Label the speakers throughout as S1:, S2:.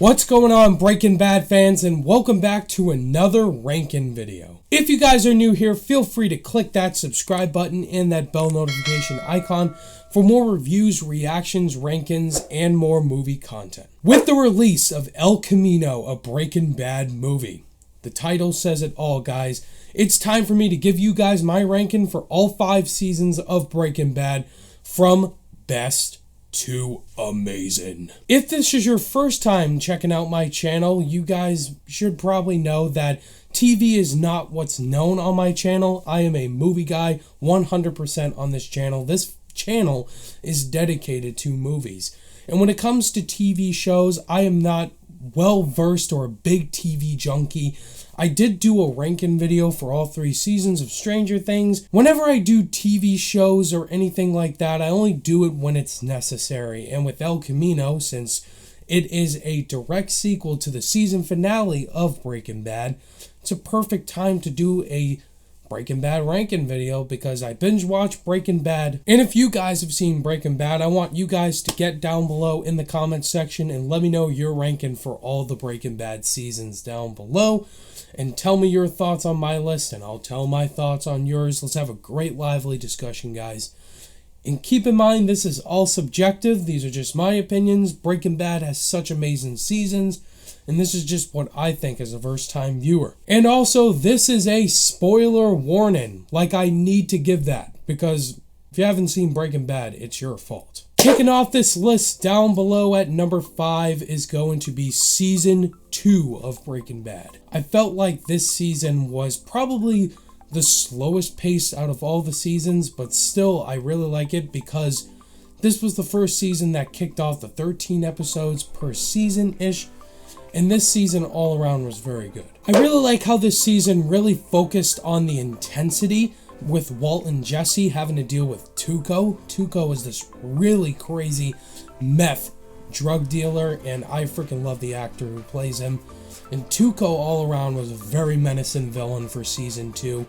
S1: What's going on, Breaking Bad fans, and welcome back to another ranking video. If you guys are new here, feel free to click that subscribe button and that bell notification icon for more reviews, reactions, rankings, and more movie content. With the release of El Camino, a Breaking Bad movie, the title says it all, guys. It's time for me to give you guys my ranking for all 5 seasons of Breaking Bad from best to amazing. If this is your first time checking out my channel, you guys should probably know that TV is not what's known on my channel. I am a movie guy 100% on this channel. This channel is dedicated to movies. And when it comes to TV shows, I am not well versed or a big TV junkie. I did do a ranking video for all 3 seasons of Stranger Things. Whenever I do TV shows or anything like that, I only do it when it's necessary. And with El Camino, since it is a direct sequel to the season finale of Breaking Bad, it's a perfect time to do a Breaking Bad ranking video because I binge watched Breaking Bad. And if you guys have seen Breaking Bad, I want you guys to get down below in the comments section and let me know your ranking for all the Breaking Bad seasons down below. And tell me your thoughts on my list and I'll tell my thoughts on yours. Let's have a great lively discussion, guys. And keep in mind, this is all subjective. These are just my opinions. Breaking Bad has such amazing seasons. And this is just what I think as a first-time viewer. And also, this is a spoiler warning. Like, I need to give that. Because if you haven't seen Breaking Bad, it's your fault. Kicking off this list down below at number 5 is going to be Season 2 of Breaking Bad. I felt like this season was probably the slowest pace out of all the seasons. But still, I really like it because this was the first season that kicked off the 13 episodes per season-ish. And this season all around was very good. I really like how this season really focused on the intensity with Walt and Jesse having to deal with Tuco. Tuco is this really crazy meth drug dealer, and I freaking love the actor who plays him. And Tuco all around was a very menacing villain for season 2.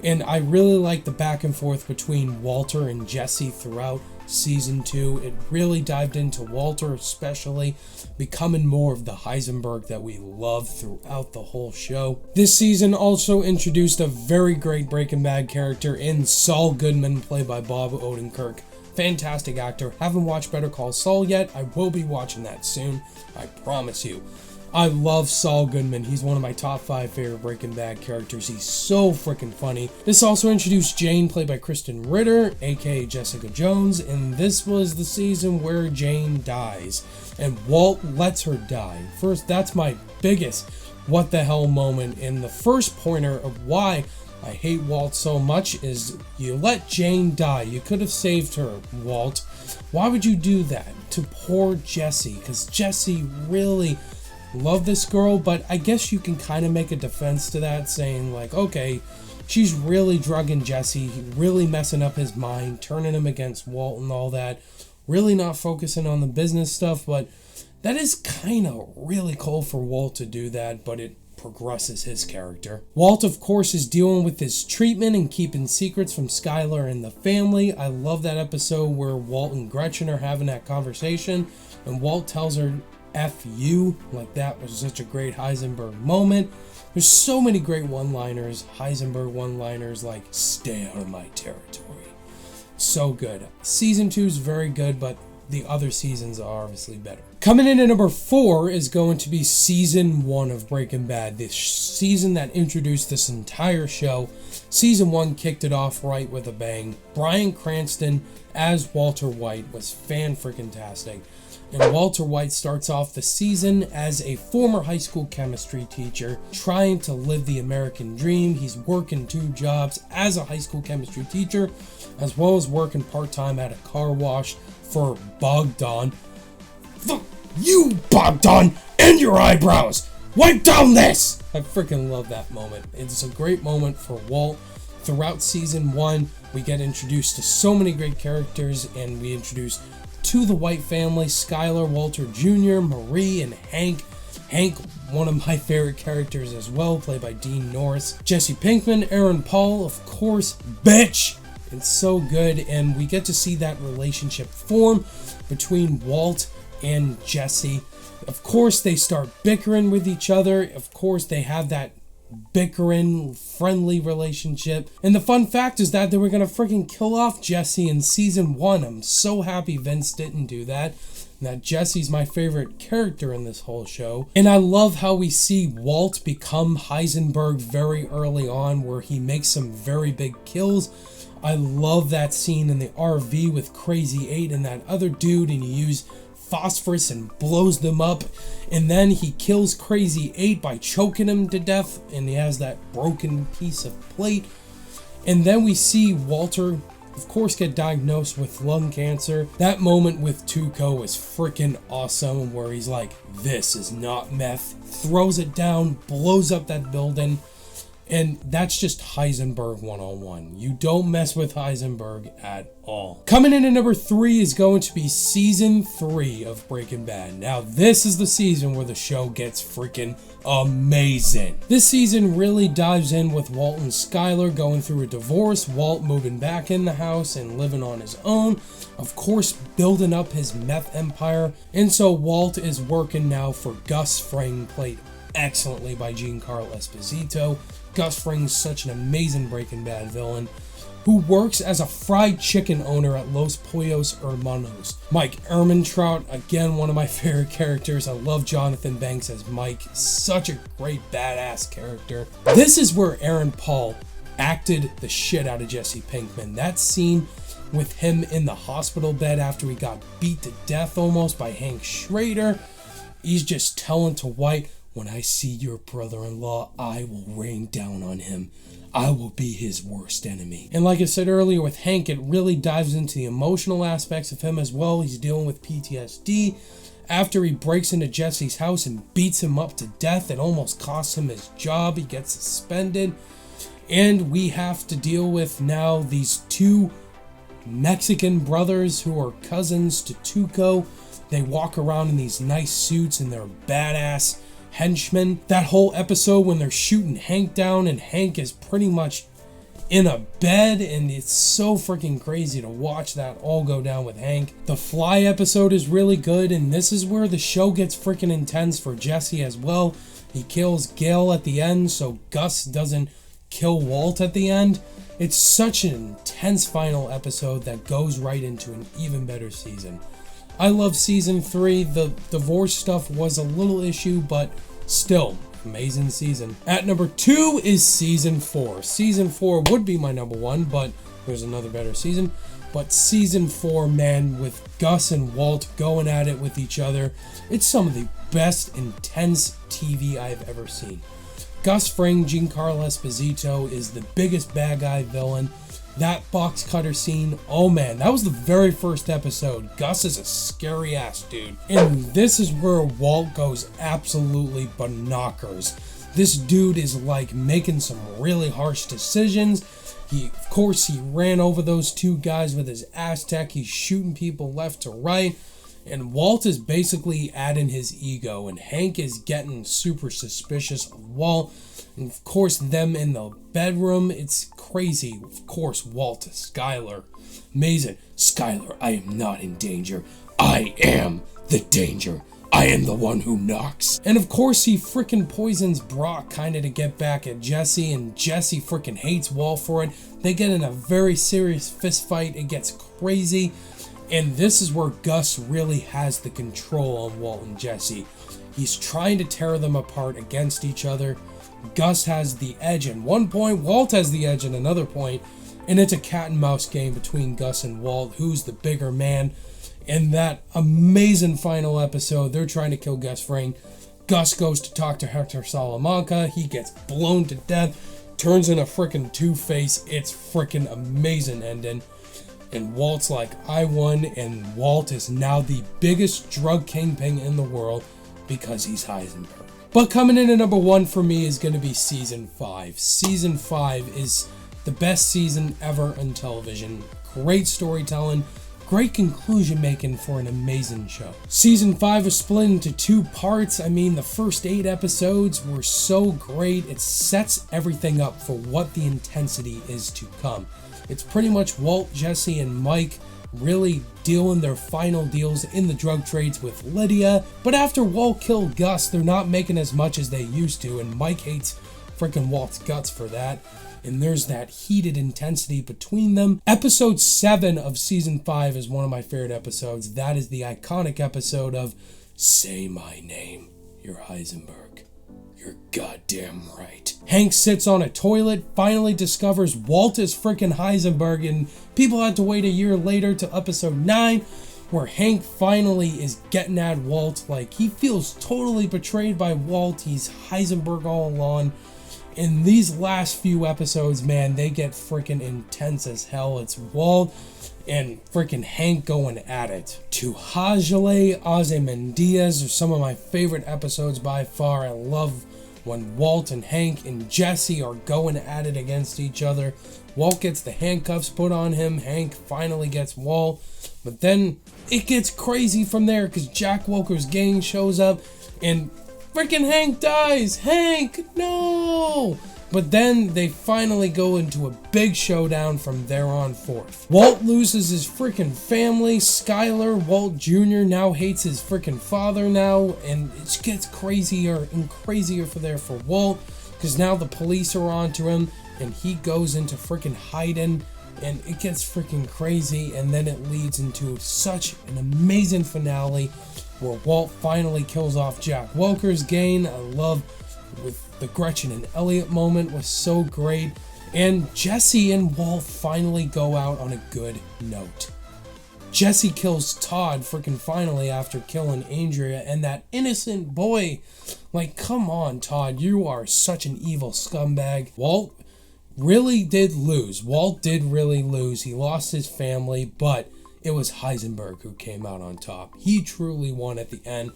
S1: And I really like the back and forth between Walter and Jesse throughout season 2. It really dived into Walter, especially becoming more of the Heisenberg that we love throughout the whole show. This season also introduced a very great Breaking Bad character in Saul Goodman, played by Bob Odenkirk. Fantastic actor. Haven't watched Better Call Saul yet. I will be watching that soon. I promise you. I love Saul Goodman. He's one of my top 5 favorite Breaking Bad characters. He's so freaking funny. This also introduced Jane, played by Kristen Ritter, aka Jessica Jones, and this was the season where Jane dies, and Walt lets her die. First, that's my biggest what the hell moment, and the first pointer of why I hate Walt so much is you let Jane die. You could have saved her, Walt. Why would you do that to poor Jesse? Because Jesse really love this girl, but I guess you can kind of make a defense to that, saying like, okay, she's really drugging Jesse, really messing up his mind, turning him against Walt and all that, really not focusing on the business stuff. But that is kind of really cool for Walt to do that, but it progresses his character. Walt, of course, is dealing with his treatment and keeping secrets from Skylar and the family. I love that episode where Walt and Gretchen are having that conversation, and Walt tells her, F you. Like, that was such a great Heisenberg moment. There's so many great one-liners, Heisenberg one-liners, like, stay out of my territory. So good. Season 2 is very good, but the other seasons are obviously better. Coming in at number 4 is going to be Season 1 of Breaking Bad. This season that introduced this entire show. Season 1 kicked it off right with a bang. Bryan Cranston as Walter White was fan-freaking-tastic. And Walter White starts off the season as a former high school chemistry teacher trying to live the American dream. He's working 2 jobs as a high school chemistry teacher, as well as working part-time at a car wash for Bogdan. Fuck you, Bogdan, and your eyebrows! Wipe down this! I freaking love that moment. It's a great moment for Walt. Throughout season 1, we get introduced to so many great characters, and we introduce to the White family, Skylar, Walter Jr., Marie, and Hank. Hank, one of my favorite characters as well, played by Dean Norris. Jesse Pinkman, Aaron Paul, of course, bitch! It's so good, and we get to see that relationship form between Walt and Jesse. Of course, they start bickering with each other. Of course, they have that bickering, friendly relationship. And the fun fact is that they were going to freaking kill off Jesse in season 1. I'm so happy Vince didn't do that. And that Jesse's my favorite character in this whole show. And I love how we see Walt become Heisenberg very early on, where he makes some very big kills. I love that scene in the RV with Crazy 8 and that other dude, and he used phosphorus and blows them up, and then he kills Crazy 8 by choking him to death, and he has that broken piece of plate. And then we see Walter, of course, get diagnosed with lung cancer. That moment with Tuco is freaking awesome, where he's like, this is not meth, throws it down, blows up that building. And that's just Heisenberg 101. You don't mess with Heisenberg at all. Coming in at number 3 is going to be season 3 of Breaking Bad. Now, this is the season where the show gets freaking amazing. This season really dives in with Walt and Skyler going through a divorce, Walt moving back in the house and living on his own, of course building up his meth empire. And so Walt is working now for Gus Fring, played excellently by Giancarlo Esposito. Gus Fring's such an amazing Breaking Bad villain who works as a fried chicken owner at Los Pollos Hermanos. Mike Ehrmantraut, again, one of my favorite characters. I love Jonathan Banks as Mike. Such a great badass character. This is where Aaron Paul acted the shit out of Jesse Pinkman. That scene with him in the hospital bed after he got beat to death almost by Hank Schrader. He's just telling to White, when I see your brother-in-law, I will rain down on him. I will be his worst enemy. And like I said earlier with Hank, it really dives into the emotional aspects of him as well. He's dealing with PTSD. After he breaks into Jesse's house and beats him up to death, it almost costs him his job. He gets suspended. And we have to deal with now these two Mexican brothers who are cousins to Tuco. They walk around in these nice suits and they're badass henchmen. That whole episode when they're shooting Hank down and Hank is pretty much in a bed, and it's so freaking crazy to watch that all go down with Hank. The Fly episode is really good, and this is where the show gets freaking intense for Jesse as well. He kills Gale at the end so Gus doesn't kill Walt at the end. It's such an intense final episode that goes right into an even better season. I love season 3. The divorce stuff was a little issue, but still, amazing season. At number 2 is season 4. Season 4 would be my number 1, but there's another better season. But season 4, man, with Gus and Walt going at it with each other, it's some of the best intense TV I've ever seen. Gus Fring, Giancarlo Esposito, is the biggest bad guy villain. That box cutter scene, oh man, that was the very first episode. Gus is a scary ass dude. And this is where Walt goes absolutely bonkers. This dude is like making some really harsh decisions. Of course, he ran over those two guys with his Aztec. He's shooting people left to right. And Walt is basically adding his ego. And Hank is getting super suspicious of Walt. And of course, them in the bedroom, it's crazy. Of course, Walt to Skyler. Amazing. Skyler, I am not in danger. I am the danger. I am the one who knocks. And of course, he freaking poisons Brock kind of to get back at Jesse. And Jesse freaking hates Walt for it. They get in a very serious fist fight. It gets crazy. And this is where Gus really has the control on Walt and Jesse. He's trying to tear them apart against each other. Gus has the edge at one point, Walt has the edge at another point, and it's a cat and mouse game between Gus and Walt, who's the bigger man. In that amazing final episode, they're trying to kill Gus Fring. Gus goes to talk to Hector Salamanca, he gets blown to death, turns in a freaking Two-Face. It's freaking amazing ending. And Walt's like, I won, and Walt is now the biggest drug kingpin in the world because he's Heisenberg. But coming in at number 1 for me is going to be Season 5. Season 5 is the best season ever on television. Great storytelling, great conclusion making for an amazing show. Season 5 is split into 2 parts. I mean, the first 8 episodes were so great. It sets everything up for what the intensity is to come. It's pretty much Walt, Jesse, and Mike really dealing their final deals in the drug trades with Lydia. But after Walt killed Gus, they're not making as much as they used to, and Mike hates freaking Walt's guts for that. And there's that heated intensity between them. Episode 7 of season 5 is one of my favorite episodes. That is the iconic episode of "Say my name, you're Heisenberg. You're goddamn right." Hank sits on a toilet, finally discovers Walt is freaking Heisenberg, and people had to wait a year later to episode 9, where Hank finally is getting at Walt. Like, he feels totally betrayed by Walt. He's Heisenberg all along. In these last few episodes, man, they get freaking intense as hell. It's Walt and freaking Hank going at it. To Hajale Ozymandias are some of my favorite episodes by far. I love when Walt and Hank and Jesse are going at it against each other. Walt gets the handcuffs put on him. Hank finally gets Walt. But then it gets crazy from there because Jack Walker's gang shows up and freaking Hank dies! Hank, no! But then they finally go into a big showdown from there on forth. Walt loses his freaking family. Skyler, Walt Jr. now hates his freaking father now. And it gets crazier and crazier for Walt. Because now the police are onto him. And he goes into freaking hiding. And it gets freaking crazy. And then it leads into such an amazing finale, where Walt finally kills off Jack Walker's gang. I love with the Gretchen and Elliot moment was so great. And Jesse and Walt finally go out on a good note. Jesse kills Todd freaking finally after killing Andrea and that innocent boy. Like, come on, Todd, you are such an evil scumbag. Walt really did lose. Walt did really lose. He lost his family, but it was Heisenberg who came out on top. He truly won at the end.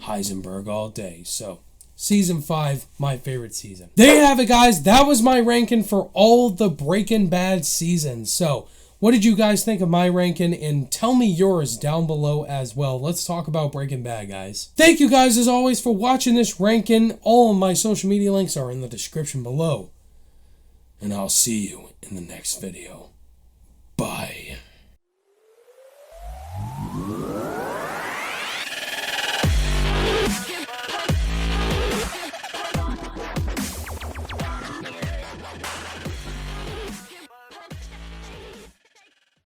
S1: Heisenberg all day. So, season 5, my favorite season. There you have it, guys. That was my ranking for all the Breaking Bad seasons. So, what did you guys think of my ranking? And tell me yours down below as well. Let's talk about Breaking Bad, guys. Thank you guys, as always, for watching this ranking. All of my social media links are in the description below. And I'll see you in the next video.